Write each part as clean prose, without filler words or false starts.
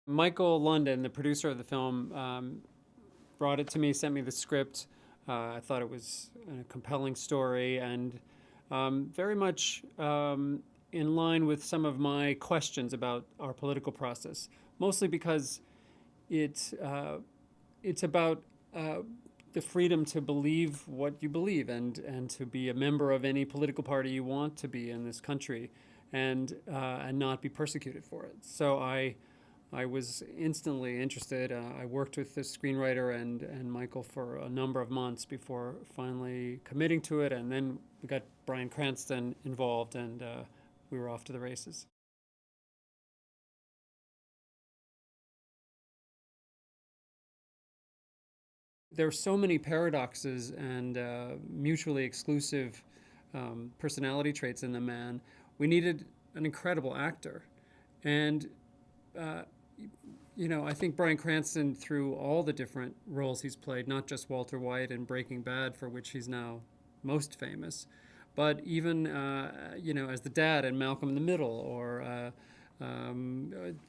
Michael London, the producer of the film, brought it to me, sent me the script. I thought it was a compelling story and very much in line with some of my questions about our political process, mostly because it, uh, it's about the freedom to believe what you believe and to be a member of any political party you want to be in this country and not be persecuted for it. So I was instantly interested. I worked with the screenwriter and Michael for a number of months before finally committing to it, and then we got Bryan Cranston involved, and we were off to the races. There are so many paradoxes and mutually exclusive personality traits in the man. We needed an incredible actor, and uh, I think Bryan Cranston, through all the different roles he's played, not just Walter White in Breaking Bad, for which he's now most famous, but even as the dad in Malcolm in the Middle, or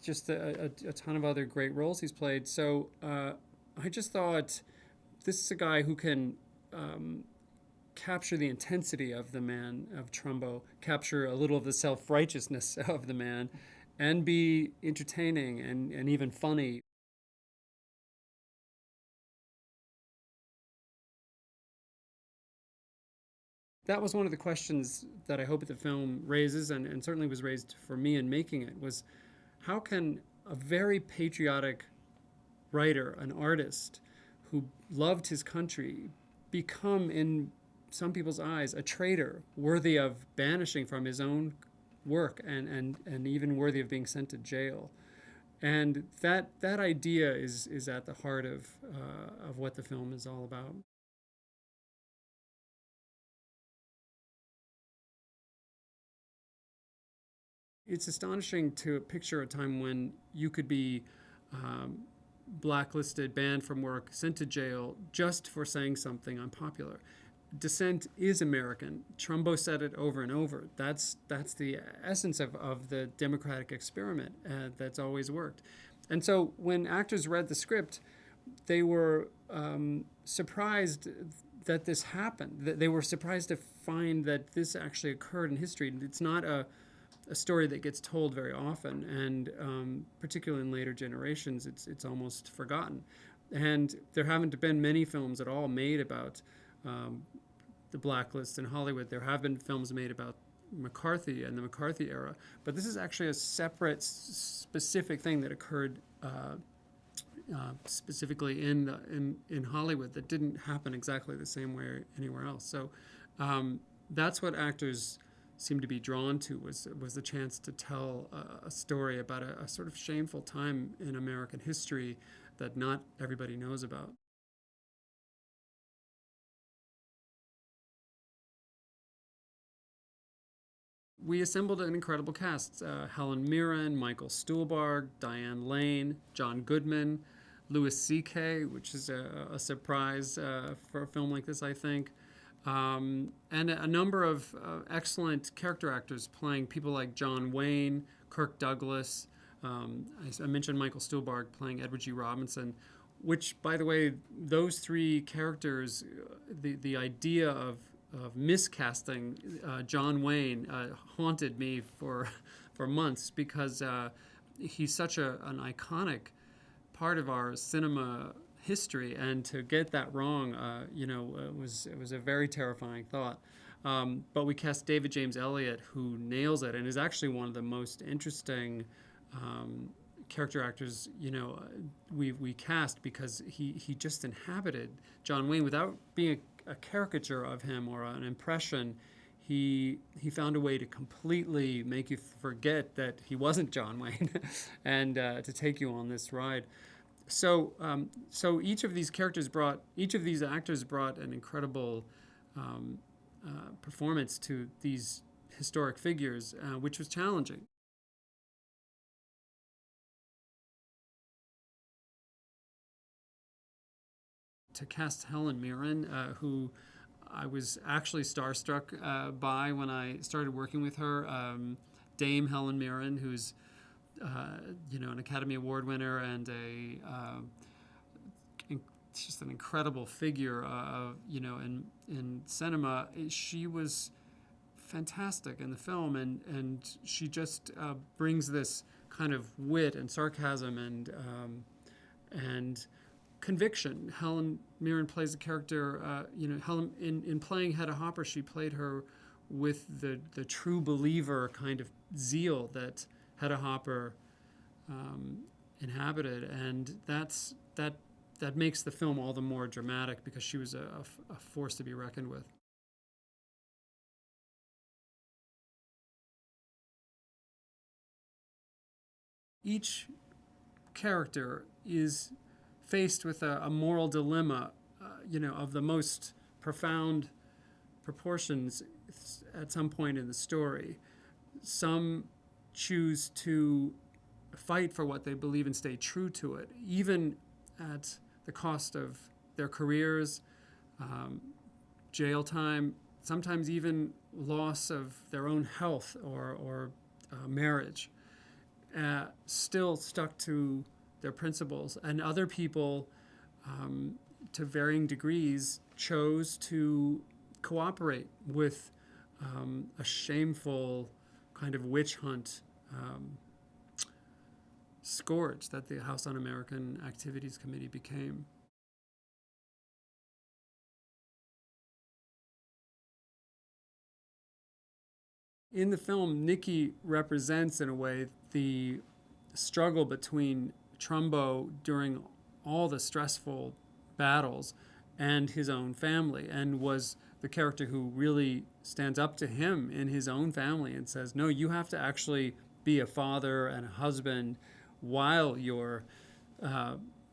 just a ton of other great roles he's played. So I just thought this is a guy who can capture the intensity of the man of Trumbo, capture a little of the self righteousness of the man, and be entertaining and even funny. That was one of the questions that I hope the film raises, and certainly was raised for me in making it, was how can a very patriotic writer, an artist who loved his country, become, in some people's eyes, a traitor worthy of banishing from his own work and even worthy of being sent to jail? And that idea is at the heart of what the film is all about. It's astonishing to picture a time when you could be um, blacklisted, banned from work, sent to jail just for saying something unpopular. Dissent is American. Trumbo said it over and over. That's the essence of the democratic experiment that's always worked. And so when actors read the script, they were surprised that this happened. They were surprised to find that this actually occurred in history. It's not a story that gets told very often, and particularly in later generations, it's almost forgotten. And there haven't been many films at all made about um, the blacklist in Hollywood. There have been films made about McCarthy and the McCarthy era, but this is actually a separate, specific thing that occurred specifically in Hollywood that didn't happen exactly the same way anywhere else. So that's what actors seemed to be drawn to, was the chance to tell a story about a sort of shameful time in American history that not everybody knows about. We assembled an incredible cast: Helen Mirren, Michael Stuhlbarg, Diane Lane, John Goodman, Louis C.K., which is a surprise for a film like this, I think. And a number of excellent character actors playing people like John Wayne, Kirk Douglas. I mentioned Michael Stuhlbarg playing Edward G. Robinson, which, by the way, those three characters, the idea of miscasting John Wayne haunted me for months, because he's such an iconic part of our cinema history, and to get that wrong, it was a very terrifying thought. But we cast David James Elliott, who nails it and is actually one of the most interesting character actors. We cast, because he just inhabited John Wayne without being a caricature of him or an impression. He found a way to completely make you forget that he wasn't John Wayne, and to take you on this ride. So each of these actors brought an incredible um, performance to these historic figures, which was challenging. To cast Helen Mirren, who I was actually starstruck by when I started working with her. Dame Helen Mirren, who's an Academy Award winner and just an incredible figure, in cinema. She was fantastic in the film, and she just brings this kind of wit and sarcasm and conviction. Helen Mirren plays the character. Helen in playing Hedda Hopper, she played her with the true believer kind of zeal that Hedda Hopper inhabited, and that makes the film all the more dramatic because she was a force to be reckoned with. Each character is faced with a moral dilemma, of the most profound proportions at some point in the story. Some choose to fight for what they believe and stay true to it, even at the cost of their careers, jail time, sometimes even loss of their own health or marriage. Still stuck to their principles. And other people, to varying degrees, chose to cooperate with a shameful kind of witch hunt scourge that the House Un-American Activities Committee became. In the film, Nikki represents, in a way, the struggle between Trumbo during all the stressful battles and his own family, and was the character who really stands up to him in his own family and says, no, you have to actually be a father and a husband while you're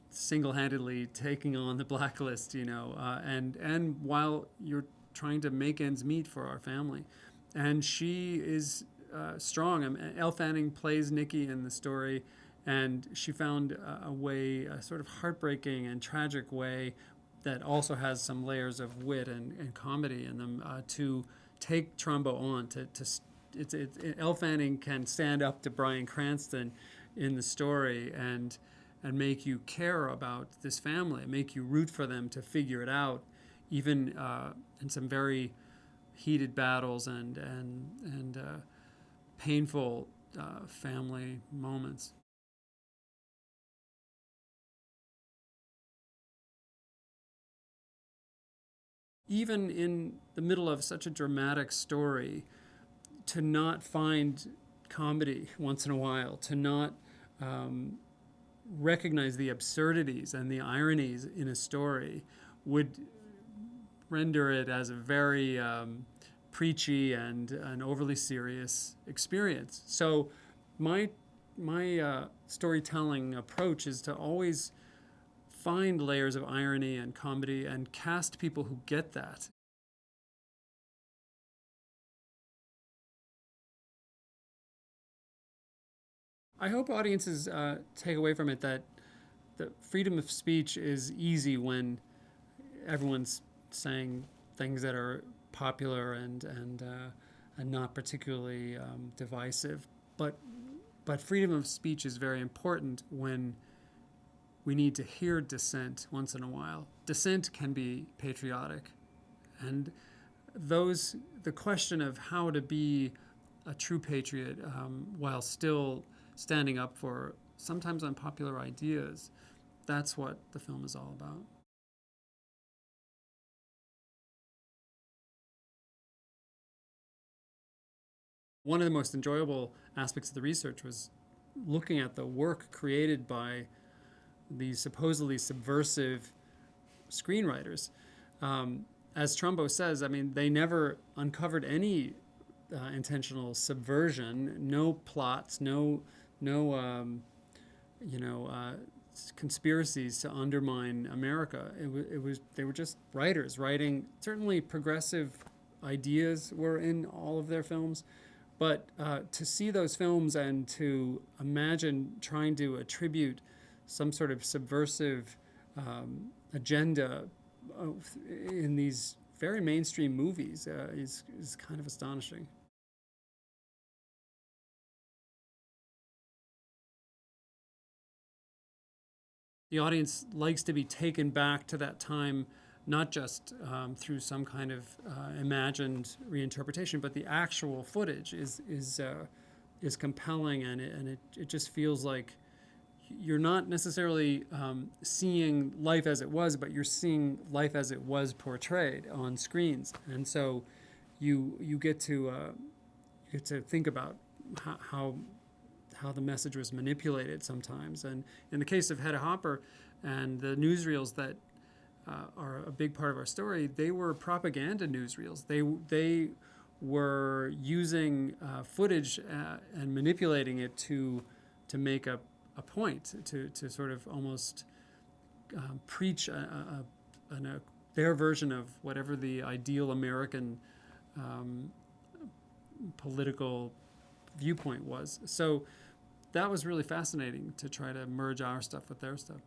single-handedly taking on the blacklist, and while you're trying to make ends meet for our family. And she is strong. Elle Fanning plays Nikki in the story, and she found a sort of heartbreaking and tragic way that also has some layers of wit and comedy in them to take Trumbo on. Elle Fanning can stand up to Bryan Cranston in the story and make you care about this family, make you root for them to figure it out, even in some very heated battles and painful family moments. Even in the middle of such a dramatic story, to not find comedy once in a while, to not recognize the absurdities and the ironies in a story would render it as a very preachy and an overly serious experience. So my storytelling approach is to always find layers of irony and comedy and cast people who get that. I hope audiences take away from it that the freedom of speech is easy when everyone's saying things that are popular and not particularly divisive. But freedom of speech is very important when we need to hear dissent once in a while. Dissent can be patriotic, and the question of how to be a true patriot while still standing up for sometimes unpopular ideas, that's what the film is all about. One of the most enjoyable aspects of the research was looking at the work created by these supposedly subversive screenwriters. As Trumbo says, they never uncovered any intentional subversion, no plots, no conspiracies to undermine America. They were just writers writing. Certainly, progressive ideas were in all of their films, but to see those films and to imagine trying to attribute some sort of subversive agenda in these very mainstream movies is kind of astonishing. the audience likes to be taken back to that time, not just through some kind of imagined reinterpretation, but the actual footage is compelling, and it just feels like you're not necessarily seeing life as it was, but you're seeing life as it was portrayed on screens, and so you get to think about how the message was manipulated sometimes. And in the case of Hedda Hopper and the newsreels that are a big part of our story, they were propaganda newsreels. They were using footage and manipulating it to make a point, to sort of almost preach their version of whatever the ideal American political viewpoint was. So that was really fascinating to try to merge our stuff with their stuff.